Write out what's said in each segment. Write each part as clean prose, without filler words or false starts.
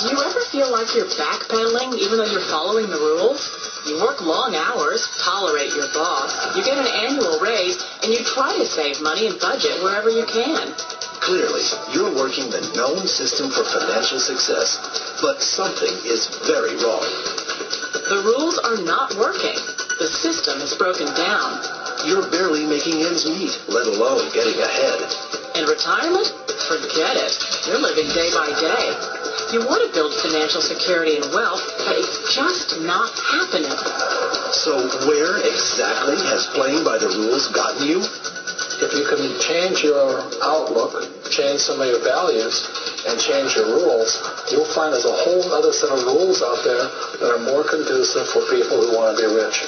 Do you ever feel like you're backpedaling even though you're following the rules? You work long hours, tolerate your boss, you get an annual raise, and you try to save money and budget wherever you can. Clearly, you're working the known system for financial success, but something is very wrong. The rules are not working. The system is broken down. You're barely making ends meet, let alone getting ahead. And retirement? Forget it. You're living day by day. You want to build financial security and wealth, but it's just not happening. So where exactly has playing by the rules gotten you? If you can change your outlook, change some of your values, and change your rules, you'll find there's a whole other set of rules out there that are more conducive for people who want to be rich.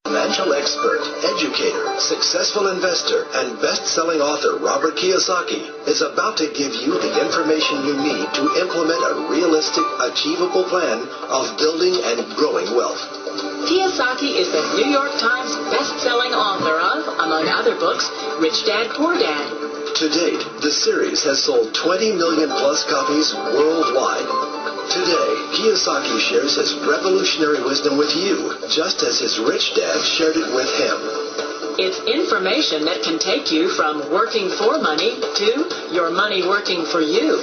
Financial expert, educator, successful investor, and best-selling author Robert Kiyosaki is about to give you the information you need to implement a realistic, achievable plan of building and growing wealth. Kiyosaki is the New York Times best-selling author of, among other books, Rich Dad, Poor Dad. To date, the series has sold 20 million plus copies worldwide. Today, Kiyosaki shares his revolutionary wisdom with you, just as his rich dad shared it with him. It's information that can take you from working for money to your money working for you.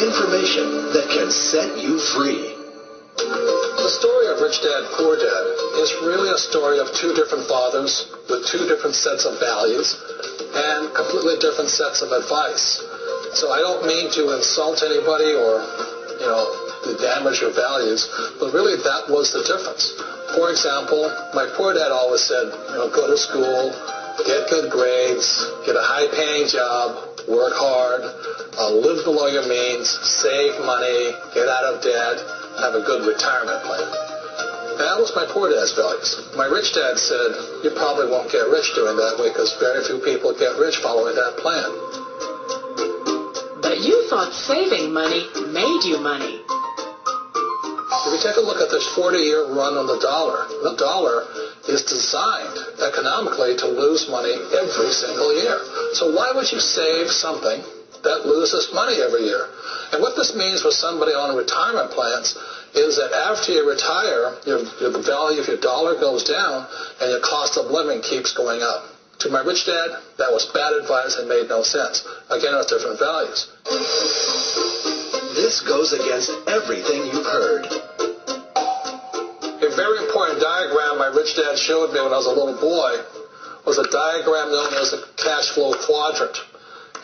Information that can set you free. The story of Rich Dad, Poor Dad is really a story of two different fathers with two different sets of values and completely different sets of advice. So I don't mean to insult anybody or, to damage your values, but really that was the difference. For example, my poor dad always said, go to school, get good grades, get a high-paying job, work hard, live below your means, save money, get out of debt, have a good retirement plan. That was my poor dad's values. My rich dad said, you probably won't get rich doing that way because very few people get rich following that plan. But you thought saving money made you money. If you take a look at this 40-year run on the dollar is designed economically to lose money every single year. So why would you save something that loses money every year? And what this means for somebody on retirement plans is that after you retire, the value of your dollar goes down and your cost of living keeps going up. To my rich dad, that was bad advice and made no sense. Again, it's different values. This goes against everything you've heard. A very important diagram my rich dad showed me when I was a little boy was a diagram known as the cash flow quadrant.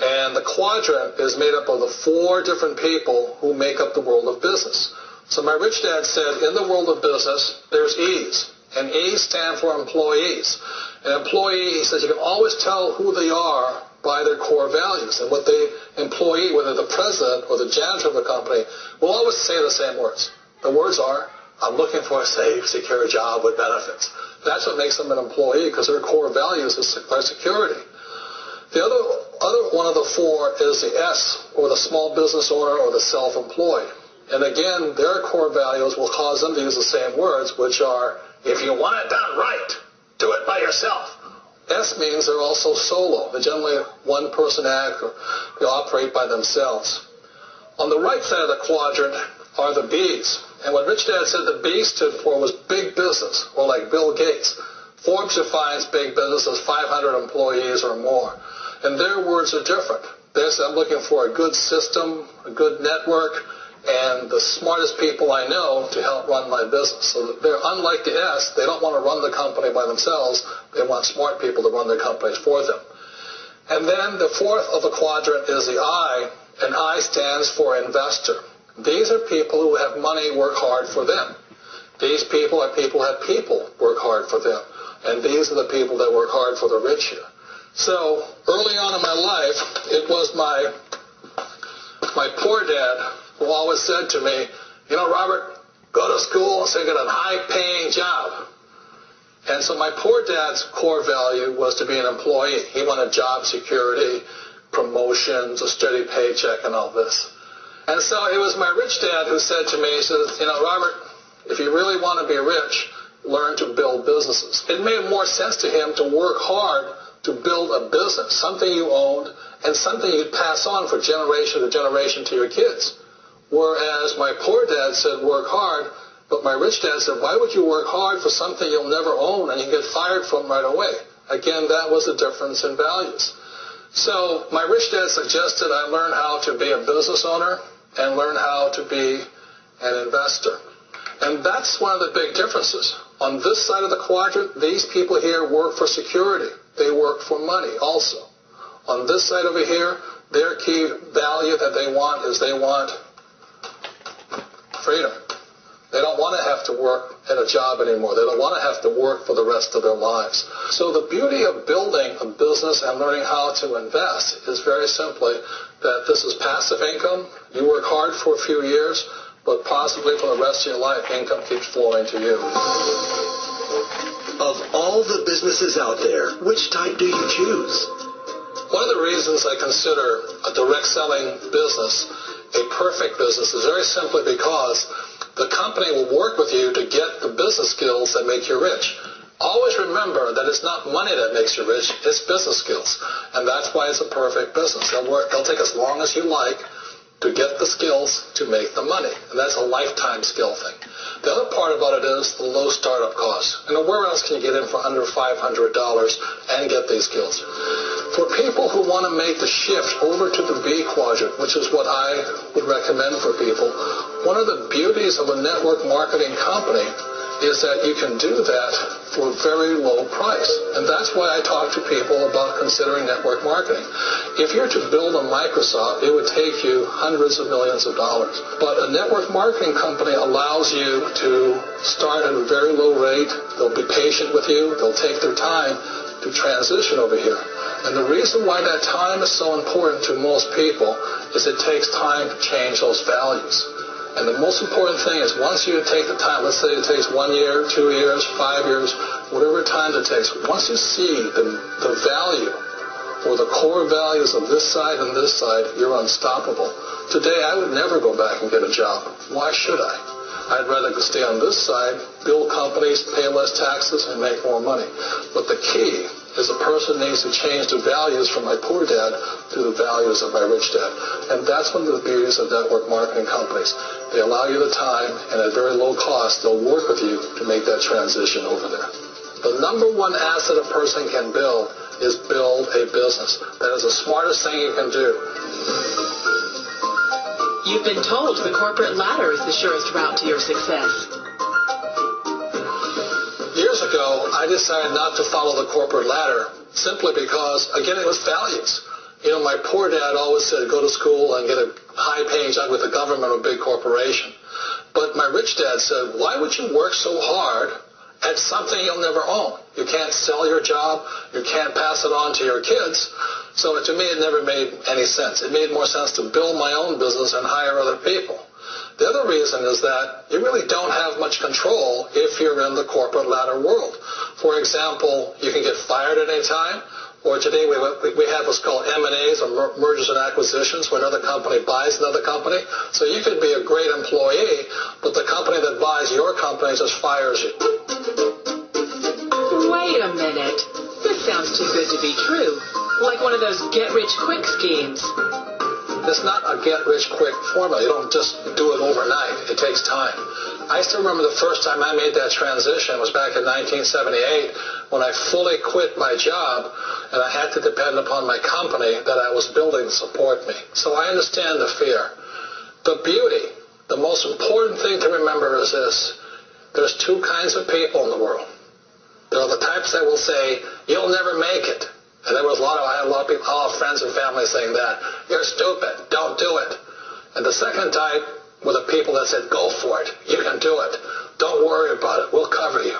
And the quadrant is made up of the four different people who make up the world of business. So my rich dad said, in the world of business, there's E's. And E's stand for employees. An employee, he says, you can always tell who they are by their core values. And what the employee, whether the president or the janitor of the company, will always say the same words. The words are, I'm looking for a safe, secure job with benefits. That's what makes them an employee, because their core values are security. The other one of the four is the S, or the small business owner or the self-employed. And again, their core values will cause them to use the same words, which are, if you want it done right, do it by yourself. S means they're also solo. They're generally one-person act, or they operate by themselves. On the right side of the quadrant are the B's. And what Rich Dad said the B stood for was big business, or like Bill Gates. Forbes defines big business as 500 employees or more. And their words are different. They say, I'm looking for a good system, a good network, and the smartest people I know to help run my business. So they're unlike the S. They don't want to run the company by themselves. They want smart people to run their companies for them. And then the fourth of the quadrant is the I, and I stands for investor. These are people who have money work hard for them. These people are people who have people work hard for them. And these are the people that work hard for the rich here. So early on in my life, it was my poor dad who always said to me, Robert, go to school so you get a high-paying job. And so my poor dad's core value was to be an employee. He wanted job security, promotions, a steady paycheck, and all this. And so it was my rich dad who said to me, he says, Robert, if you really want to be rich, learn to build businesses. It made more sense to him to work hard to build a business, something you owned, and something you'd pass on for generation to generation to your kids. Whereas my poor dad said, work hard, but my rich dad said, why would you work hard for something you'll never own and you get fired from right away? Again, that was the difference in values. So my rich dad suggested I learn how to be a business owner and learn how to be an investor. And that's one of the big differences. On this side of the quadrant, these people here work for security. They work for money also. On this side over here, their key value that they want is they want freedom. They don't want to have to work at a job anymore. They don't want to have to work for the rest of their lives. So the beauty of building a business and learning how to invest is very simply that this is passive income. You work hard for a few years, but possibly for the rest of your life, income keeps flowing to you. Of all the businesses out there, which type do you choose? One of the reasons I consider a direct selling business a perfect business is very simply because the company will work with you to get the business skills that make you rich. Always remember that it's not money that makes you rich, it's business skills. And that's why it's a perfect business. They'll take as long as you like to get the skills to make the money. And that's a lifetime skill thing. The other part about it is the low startup cost. And where else can you get in for under $500 and get these skills? For people who want to make the shift over to the B quadrant, which is what I would recommend for people, one of the beauties of a network marketing company is that you can do that for a very low price. And that's why I talk to people about considering network marketing. If you're to build a Microsoft, it would take you hundreds of millions of dollars. But a network marketing company allows you to start at a very low rate. They'll be patient with you. They'll take their time to transition over here. And the reason why that time is so important to most people is it takes time to change those values. And the most important thing is once you take the time, let's say it takes 1 year, 2 years, 5 years, whatever time it takes, once you see the value or the core values of this side and this side, you're unstoppable. Today, I would never go back and get a job. Why should I? I'd rather stay on this side, build companies, pay less taxes, and make more money. But the key is a person needs to change the values from my poor dad to the values of my rich dad. And that's one of the beauties of network marketing companies. They allow you the time, and at very low cost, they'll work with you to make that transition over there. The number one asset a person can build is build a business. That is the smartest thing you can do. You've been told the corporate ladder is the surest route to your success. Years ago, I decided not to follow the corporate ladder simply because, again, it was values. You know, my poor dad always said, go to school and get a high-paying job with the government or a big corporation. But my rich dad said, why would you work so hard at something you'll never own? You can't sell your job. You can't pass it on to your kids. So to me, it never made any sense. It made more sense to build my own business and hire other people. The other reason is that you really don't have much control if you're in the corporate ladder world. For example, you can get fired at any time, or today we have what's called M&As, or mergers and acquisitions, where another company buys another company. So you could be a great employee, but the company that buys your company just fires you. Wait a minute. This sounds too good to be true. Like one of those get-rich-quick schemes. It's not a get-rich-quick formula. You don't just do it overnight. It takes time. I still remember the first time I made that transition was back in 1978 when I fully quit my job and I had to depend upon my company that I was building to support me. So I understand the fear. The beauty, the most important thing to remember is this. There's two kinds of people in the world. There are the types that will say, you'll never make it. And I had a lot of people, all friends and family saying that. You're stupid. Don't do it. And the second type were the people that said, go for it. You can do it. Don't worry about it. We'll cover you.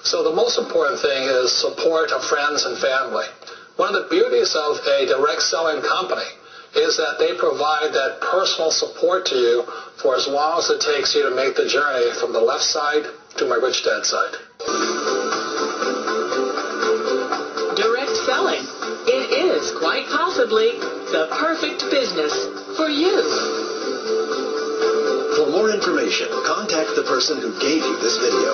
So the most important thing is support of friends and family. One of the beauties of a direct selling company is that they provide that personal support to you for as long as it takes you to make the journey from the left side to my rich dad side. Direct selling. It is quite possibly the perfect business for you. For more information, contact the person who gave you this video.